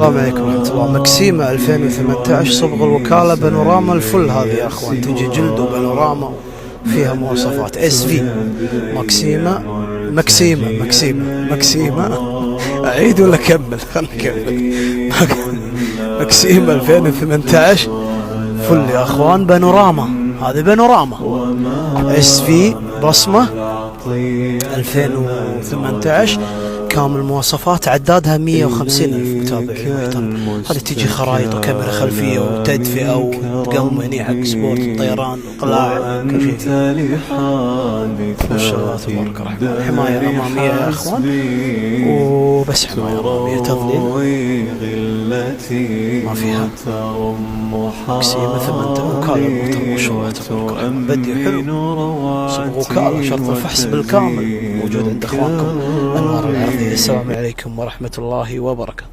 السلام عليكم ورحمة الله. مكسيمة 2018 صبغ الوكالة بانوراما الفل. هذه يا اخوان تجي جلد وبانوراما فيها مواصفات اس في. مكسيمة اعيد ولا كمل؟ خلنا نكمل. مكسيمة 2018 فل يا اخوان بانوراما. هذه بانوراما اس في بصمة 2018 كامل مواصفات. عدادها 150,000 متابعين محترم. هذه تجي خرائط وكاميرا خلفية وتدفئة وتقوم هني حق سبورت الطيران وقلاع كل شيء ما شاء الله تبارك الرحمن. حماية أمامية يا أخوان وبس حماية أمامية تظليل ما فيها. مكسيمة ثمنته وكالة الموتر ما شاء الله تبارك الرحمن. بدي حلو صبغ وكالة شرط الفحص بالكامل موجود عند أخوانكم أنوار العرضية. السلام عليكم ورحمة الله وبركاته.